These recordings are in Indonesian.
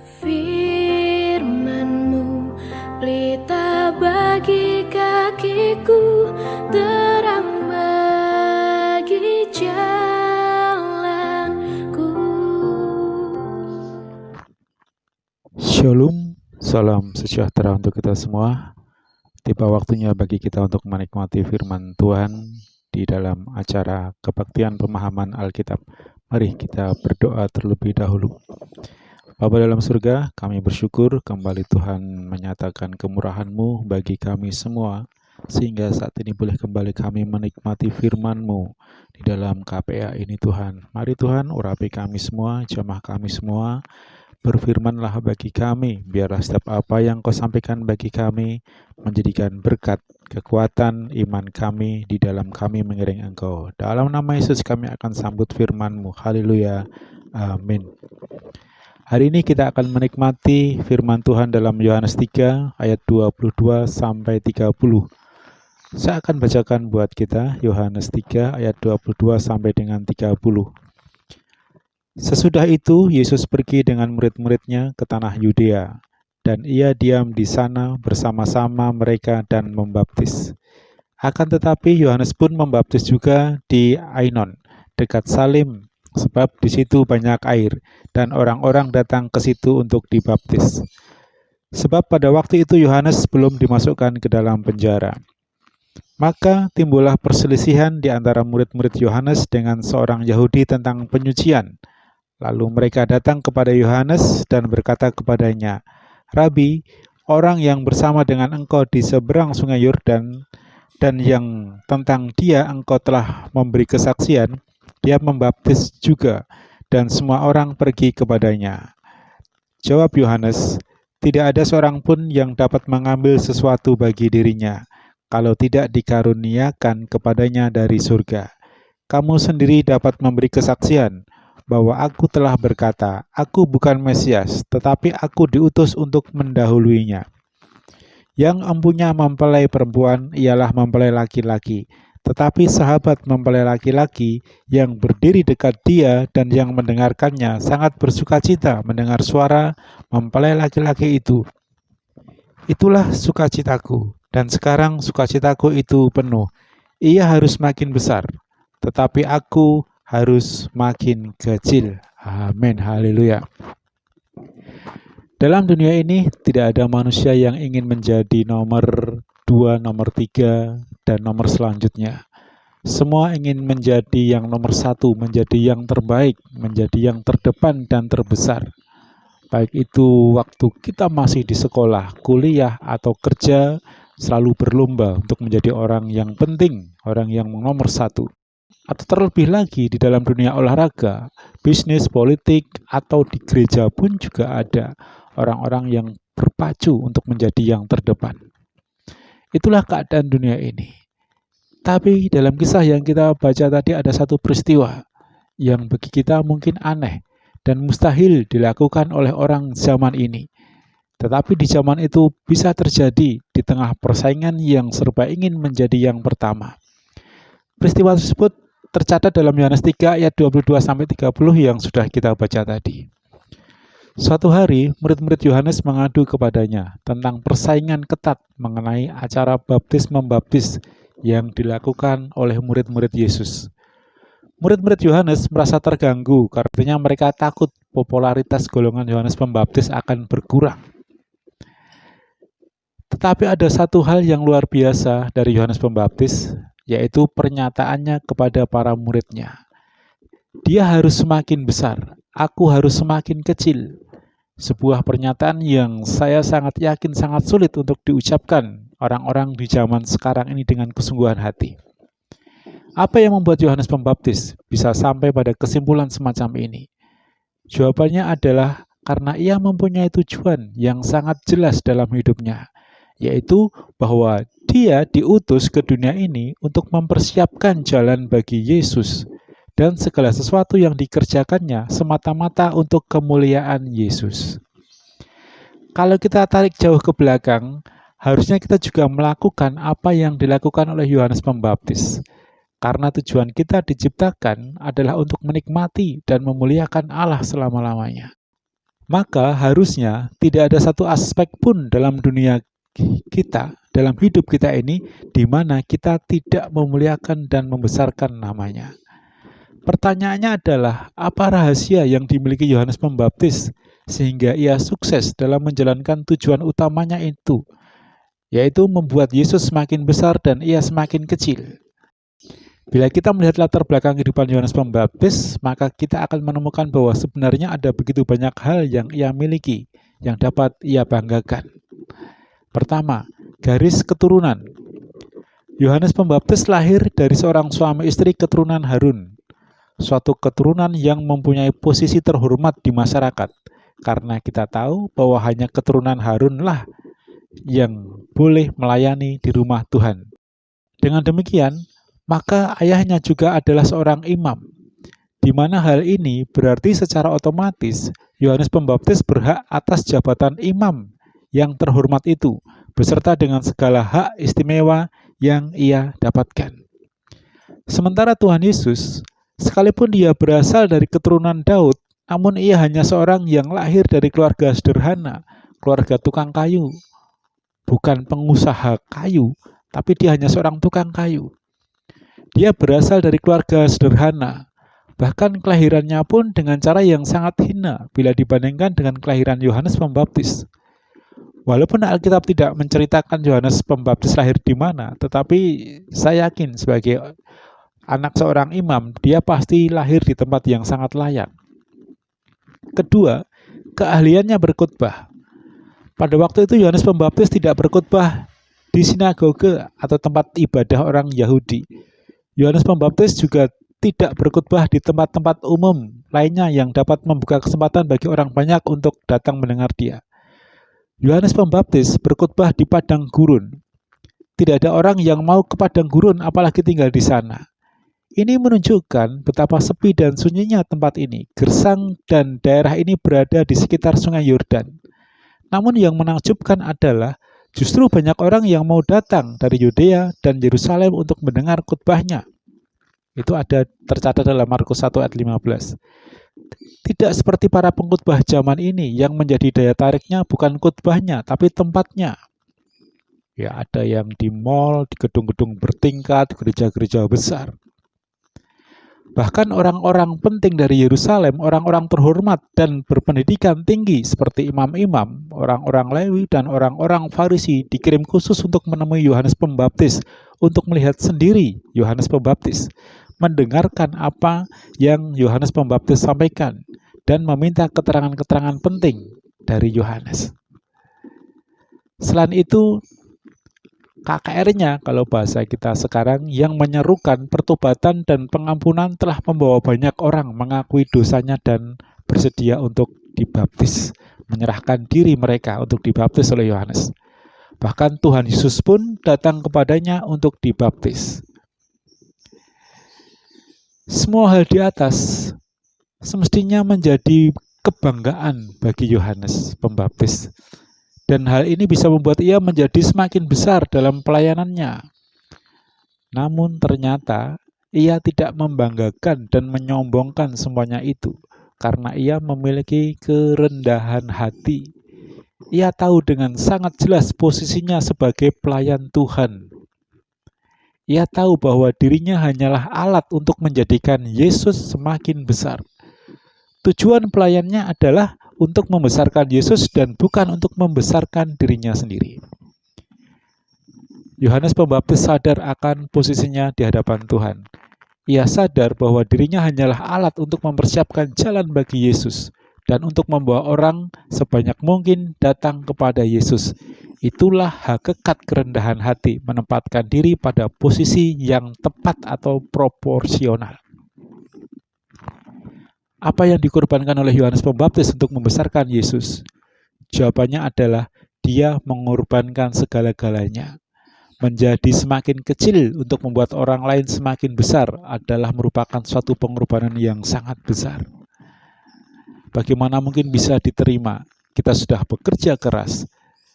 Firman-Mu pelita bagi kakiku, terang bagi jalanku. Shalom, salam sejahtera untuk kita semua. Tiba waktunya bagi kita untuk menikmati firman Tuhan di dalam acara kebaktian pemahaman Alkitab. Mari kita berdoa terlebih dahulu. Bapa dalam surga, kami bersyukur kembali Tuhan menyatakan kemurahan-Mu bagi kami semua, sehingga saat ini boleh kembali kami menikmati firman-Mu di dalam KPA ini Tuhan. Mari Tuhan, urapi kami semua, jamah kami semua, berfirmanlah bagi kami, biarlah setiap apa yang Kau sampaikan bagi kami menjadikan berkat, kekuatan, iman kami di dalam kami mengiring Engkau. Dalam nama Yesus kami akan sambut firman-Mu. Haleluya. Amin. Hari ini kita akan menikmati firman Tuhan dalam Yohanes 3 ayat 22 sampai 30. Saya akan bacakan buat kita Yohanes 3 ayat 22 sampai dengan 30. Sesudah itu Yesus pergi dengan murid-muridnya ke tanah Yudea, dan ia diam di sana bersama-sama mereka dan membaptis. Akan tetapi Yohanes pun membaptis juga di Ainon, dekat Salim, sebab di situ banyak air, dan orang-orang datang ke situ untuk dibaptis. Sebab pada waktu itu Yohanes belum dimasukkan ke dalam penjara. Maka timbullah perselisihan di antara murid-murid Yohanes dengan seorang Yahudi tentang penyucian. Lalu mereka datang kepada Yohanes dan berkata kepadanya, "Rabi, orang yang bersama dengan engkau di seberang sungai Yordan, dan yang tentang dia engkau telah memberi kesaksian, dia membaptis juga, dan semua orang pergi kepadanya." Jawab Yohanes, "Tidak ada seorang pun yang dapat mengambil sesuatu bagi dirinya, kalau tidak dikaruniakan kepadanya dari surga. Kamu sendiri dapat memberi kesaksian, bahwa aku telah berkata, aku bukan Mesias, tetapi aku diutus untuk mendahuluinya. Yang empunya mempelai perempuan ialah mempelai laki-laki, tetapi sahabat mempelai laki-laki yang berdiri dekat dia dan yang mendengarkannya sangat bersukacita mendengar suara mempelai laki-laki itu. Itulah sukacitaku, dan sekarang sukacitaku itu penuh. Ia harus makin besar, tetapi aku harus makin kecil." Amin. Haleluya. Dalam dunia ini tidak ada manusia yang ingin menjadi nomor 2, nomor 3, dan nomor selanjutnya. Semua ingin menjadi yang nomor 1, menjadi yang terbaik, menjadi yang terdepan dan terbesar. Baik itu waktu kita masih di sekolah, kuliah, atau kerja, selalu berlomba untuk menjadi orang yang penting, orang yang nomor 1. Atau terlebih lagi di dalam dunia olahraga, bisnis, politik, atau di gereja pun juga ada orang-orang yang berpacu untuk menjadi yang terdepan. Itulah keadaan dunia ini. Tapi dalam kisah yang kita baca tadi ada satu peristiwa yang bagi kita mungkin aneh dan mustahil dilakukan oleh orang zaman ini. Tetapi di zaman itu bisa terjadi di tengah persaingan yang serba ingin menjadi yang pertama. Peristiwa tersebut tercatat dalam Yohanes 3 ayat 22 sampai 30 yang sudah kita baca tadi. Suatu hari, murid-murid Yohanes mengadu kepadanya tentang persaingan ketat mengenai acara baptis-membaptis yang dilakukan oleh murid-murid Yesus. Murid-murid Yohanes merasa terganggu karena mereka takut popularitas golongan Yohanes Pembaptis akan berkurang. Tetapi ada satu hal yang luar biasa dari Yohanes Pembaptis, yaitu pernyataannya kepada para muridnya. Dia harus semakin besar, aku harus semakin kecil. Sebuah pernyataan yang saya sangat yakin sangat sulit untuk diucapkan orang-orang di zaman sekarang ini dengan kesungguhan hati. Apa yang membuat Yohanes Pembaptis bisa sampai pada kesimpulan semacam ini? Jawabannya adalah karena ia mempunyai tujuan yang sangat jelas dalam hidupnya, yaitu bahwa dia diutus ke dunia ini untuk mempersiapkan jalan bagi Yesus, dan segala sesuatu yang dikerjakannya semata-mata untuk kemuliaan Yesus. Kalau kita tarik jauh ke belakang, harusnya kita juga melakukan apa yang dilakukan oleh Yohanes Pembaptis. Karena tujuan kita diciptakan adalah untuk menikmati dan memuliakan Allah selama-lamanya. Maka harusnya tidak ada satu aspek pun dalam dunia kita, dalam hidup kita ini, di mana kita tidak memuliakan dan membesarkan namanya. Pertanyaannya adalah, apa rahasia yang dimiliki Yohanes Pembaptis sehingga ia sukses dalam menjalankan tujuan utamanya itu, yaitu membuat Yesus semakin besar dan ia semakin kecil. Bila kita melihat latar belakang kehidupan Yohanes Pembaptis, maka kita akan menemukan bahwa sebenarnya ada begitu banyak hal yang ia miliki, yang dapat ia banggakan. Pertama, garis keturunan. Yohanes Pembaptis lahir dari seorang suami istri keturunan Harun, suatu keturunan yang mempunyai posisi terhormat di masyarakat, karena kita tahu bahwa hanya keturunan Harunlah yang boleh melayani di rumah Tuhan. Dengan demikian, maka ayahnya juga adalah seorang imam, di mana hal ini berarti secara otomatis Yohanes Pembaptis berhak atas jabatan imam yang terhormat itu, beserta dengan segala hak istimewa yang ia dapatkan. Sementara Tuhan Yesus, sekalipun dia berasal dari keturunan Daud, namun ia hanya seorang yang lahir dari keluarga sederhana, keluarga tukang kayu, bukan pengusaha kayu, tapi dia hanya seorang tukang kayu. Dia berasal dari keluarga sederhana, bahkan kelahirannya pun dengan cara yang sangat hina bila dibandingkan dengan kelahiran Yohanes Pembaptis. Walaupun Alkitab tidak menceritakan Yohanes Pembaptis lahir di mana, tetapi saya yakin sebagai anak seorang imam, dia pasti lahir di tempat yang sangat layak. Kedua, keahliannya berkhotbah. Pada waktu itu Yohanes Pembaptis tidak berkhotbah di sinagoge atau tempat ibadah orang Yahudi. Yohanes Pembaptis juga tidak berkhotbah di tempat-tempat umum lainnya yang dapat membuka kesempatan bagi orang banyak untuk datang mendengar dia. Yohanes Pembaptis berkhotbah di padang gurun. Tidak ada orang yang mau ke padang gurun apalagi tinggal di sana. Ini menunjukkan betapa sepi dan sunyinya tempat ini. Gersang dan daerah ini berada di sekitar Sungai Yordan. Namun yang menakjubkan adalah justru banyak orang yang mau datang dari Yudea dan Yerusalem untuk mendengar khotbahnya. Itu ada tercatat dalam Markus 1 ayat 15. Tidak seperti para pengkhotbah zaman ini yang menjadi daya tariknya bukan khotbahnya, tapi tempatnya. Ya, ada yang di mall, di gedung-gedung bertingkat, gereja-gereja besar. Bahkan orang-orang penting dari Yerusalem, orang-orang terhormat dan berpendidikan tinggi seperti imam-imam, orang-orang Lewi, dan orang-orang Farisi dikirim khusus untuk menemui Yohanes Pembaptis untuk melihat sendiri Yohanes Pembaptis, mendengarkan apa yang Yohanes Pembaptis sampaikan, dan meminta keterangan-keterangan penting dari Yohanes. Selain itu, KKR-nya, kalau bahasa kita sekarang, yang menyerukan pertobatan dan pengampunan telah membawa banyak orang mengakui dosanya dan bersedia untuk dibaptis, menyerahkan diri mereka untuk dibaptis oleh Yohanes. Bahkan Tuhan Yesus pun datang kepadanya untuk dibaptis. Semua hal di atas semestinya menjadi kebanggaan bagi Yohanes Pembaptis. Dan hal ini bisa membuat ia menjadi semakin besar dalam pelayanannya. Namun ternyata ia tidak membanggakan dan menyombongkan semuanya itu, karena ia memiliki kerendahan hati. Ia tahu dengan sangat jelas posisinya sebagai pelayan Tuhan. Ia tahu bahwa dirinya hanyalah alat untuk menjadikan Yesus semakin besar. Tujuan pelayannya adalah untuk membesarkan Yesus dan bukan untuk membesarkan dirinya sendiri. Yohanes Pembaptis sadar akan posisinya di hadapan Tuhan. Ia sadar bahwa dirinya hanyalah alat untuk mempersiapkan jalan bagi Yesus dan untuk membawa orang sebanyak mungkin datang kepada Yesus. Itulah hakikat kerendahan hati, menempatkan diri pada posisi yang tepat atau proporsional. Apa yang dikorbankan oleh Yohanes Pembaptis untuk membesarkan Yesus? Jawabannya adalah dia mengorbankan segala-galanya. Menjadi semakin kecil untuk membuat orang lain semakin besar adalah merupakan suatu pengorbanan yang sangat besar. Bagaimana mungkin bisa diterima? Kita sudah bekerja keras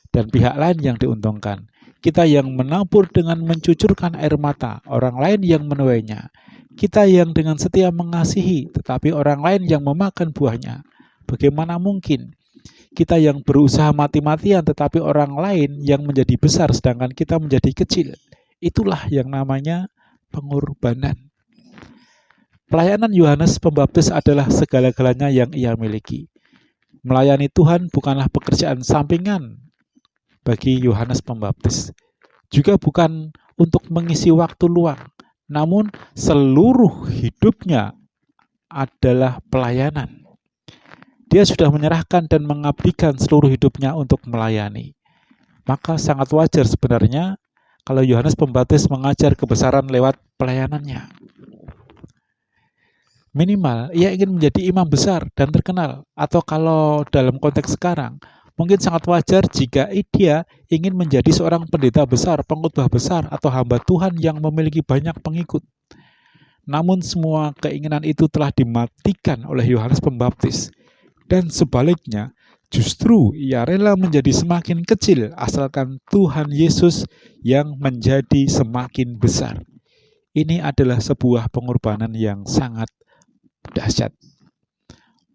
dan pihak lain yang diuntungkan. Kita yang menabur dengan mencucurkan air mata, orang lain yang menuainya. Kita yang dengan setia mengasihi, tetapi orang lain yang memakan buahnya. Bagaimana mungkin Kita yang berusaha mati-matian tetapi orang lain yang menjadi besar sedangkan kita menjadi kecil. Itulah yang namanya pengorbanan. Pelayanan Yohanes Pembaptis adalah segala-galanya yang ia miliki. Melayani Tuhan bukanlah pekerjaan sampingan bagi Yohanes Pembaptis. Juga bukan untuk mengisi waktu luang, namun seluruh hidupnya adalah pelayanan. Dia sudah menyerahkan dan mengabdikan seluruh hidupnya untuk melayani. Maka sangat wajar sebenarnya kalau Yohanes Pembaptis mengajar kebesaran lewat pelayanannya. Minimal, ia ingin menjadi imam besar dan terkenal. Atau kalau dalam konteks sekarang, mungkin sangat wajar jika dia ingin menjadi seorang pendeta besar, pengkhotbah besar, atau hamba Tuhan yang memiliki banyak pengikut. Namun semua keinginan itu telah dimatikan oleh Yohanes Pembaptis. Dan sebaliknya, justru ia rela menjadi semakin kecil asalkan Tuhan Yesus yang menjadi semakin besar. Ini adalah sebuah pengorbanan yang sangat dahsyat.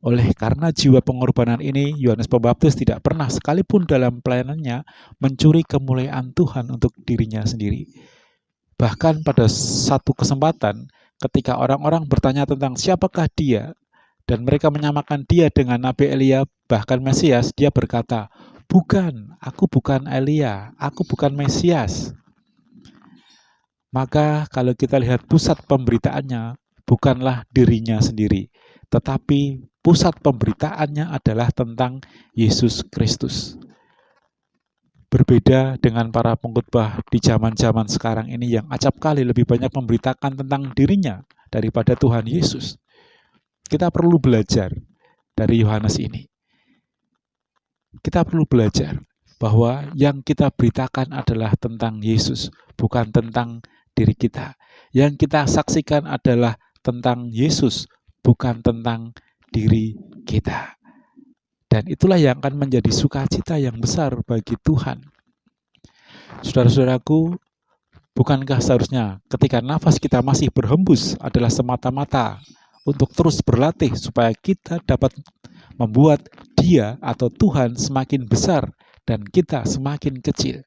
Oleh karena jiwa pengorbanan ini, Yohanes Pembaptis tidak pernah sekalipun dalam pelayanannya mencuri kemuliaan Tuhan untuk dirinya sendiri. Bahkan pada satu kesempatan, ketika orang-orang bertanya tentang siapakah dia, dan mereka menyamakan dia dengan Nabi Elia, bahkan Mesias, dia berkata, "Bukan, aku bukan Elia, aku bukan Mesias." Maka kalau kita lihat pusat pemberitaannya, bukanlah dirinya sendiri, tetapi pusat pemberitaannya adalah tentang Yesus Kristus. Berbeda dengan para pengkhotbah di zaman-zaman sekarang ini yang acap kali lebih banyak memberitakan tentang dirinya daripada Tuhan Yesus. Kita perlu belajar dari Yohanes ini. Kita perlu belajar bahwa yang kita beritakan adalah tentang Yesus, bukan tentang diri kita. Yang kita saksikan adalah tentang Yesus, bukan tentang diri kita. Dan itulah yang akan menjadi sukacita yang besar bagi Tuhan. Saudara-saudaraku, bukankah seharusnya ketika nafas kita masih berhembus adalah semata-mata untuk terus berlatih supaya kita dapat membuat Dia atau Tuhan semakin besar dan kita semakin kecil.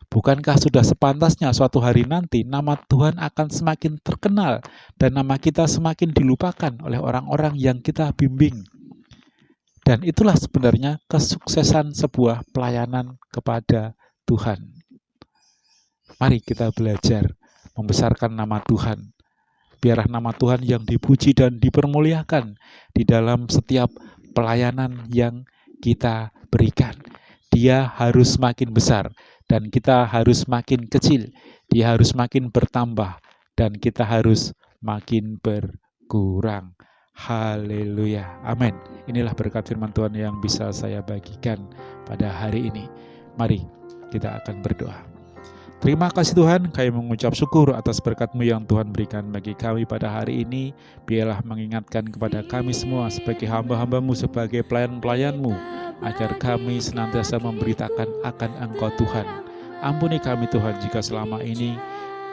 Bukankah sudah sepantasnya suatu hari nanti nama Tuhan akan semakin terkenal dan nama kita semakin dilupakan oleh orang-orang yang kita bimbing. Dan itulah sebenarnya kesuksesan sebuah pelayanan kepada Tuhan. Mari kita belajar membesarkan nama Tuhan. Biarlah nama Tuhan yang dipuji dan dipermuliakan di dalam setiap pelayanan yang kita berikan. Dia harus makin besar dan kita harus makin kecil. Dia harus makin bertambah dan kita harus makin berkurang. Haleluya. Amin. Inilah berkat firman Tuhan yang bisa saya bagikan pada hari ini. Mari kita akan berdoa. Terima kasih Tuhan, kami mengucap syukur atas berkat-Mu yang Tuhan berikan bagi kami pada hari ini. Biarlah mengingatkan kepada kami semua sebagai hamba-hamba-Mu, sebagai pelayan-pelayan-Mu, agar kami senantiasa memberitakan akan Engkau Tuhan. Ampuni kami Tuhan jika selama ini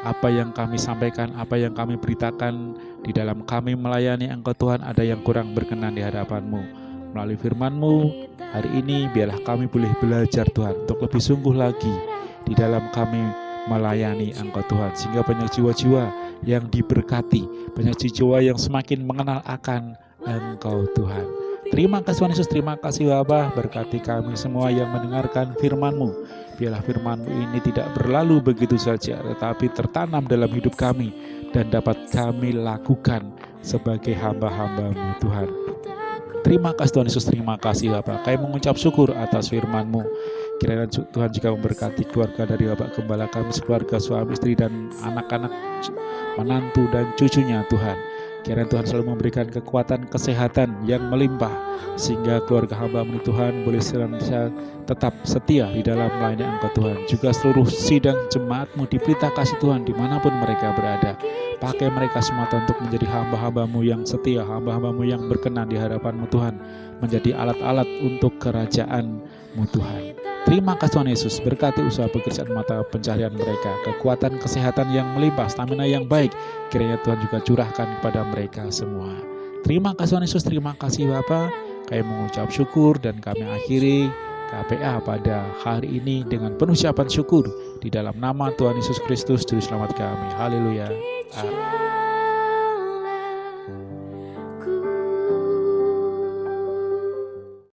apa yang kami sampaikan, apa yang kami beritakan di dalam kami melayani Engkau Tuhan ada yang kurang berkenan di hadapan-Mu. Melalui firman-Mu hari ini biarlah kami boleh belajar Tuhan untuk lebih sungguh lagi di dalam kami melayani Engkau Tuhan, sehingga banyak jiwa-jiwa yang diberkati, banyak jiwa yang semakin mengenal akan Engkau Tuhan. Terima kasih Tuhan Yesus, terima kasih Bapa, berkati kami semua yang mendengarkan firman-Mu. Biarlah firman-Mu ini tidak berlalu begitu saja, tetapi tertanam dalam hidup kami dan dapat kami lakukan sebagai hamba-hamba-Mu Tuhan. Terima kasih Tuhan Yesus, terima kasih Bapa. Kami mengucap syukur atas firman-Mu. Kiranya Tuhan juga memberkati keluarga dari Bapak Gembala kami, keluarga suami istri dan anak-anak, menantu dan cucunya Tuhan. Kiranya Tuhan selalu memberikan kekuatan, kesehatan yang melimpah, sehingga keluarga hamba-Mu Tuhan boleh senantiasa tetap setia di dalam melayani Engkau Tuhan. Juga seluruh sidang jemaat-Mu di Pelita Kasih Tuhan dimanapun mereka berada. Pakai mereka semua untuk menjadi hamba-hamba-Mu yang setia, hamba-hamba-Mu yang berkenan di hadapan-Mu Tuhan, menjadi alat-alat untuk kerajaan-Mu Tuhan. Terima kasih Tuhan Yesus, berkati usaha pekerjaan mata pencaharian mereka, kekuatan kesehatan yang melimpah, stamina yang baik, kiranya Tuhan juga curahkan kepada mereka semua. Terima kasih Tuhan Yesus, terima kasih Bapa. Kami mengucap syukur dan kami akhiri KPA pada hari ini dengan penuh ucapan syukur di dalam nama Tuhan Yesus Kristus Juru Selamat kami. Haleluya. Amin.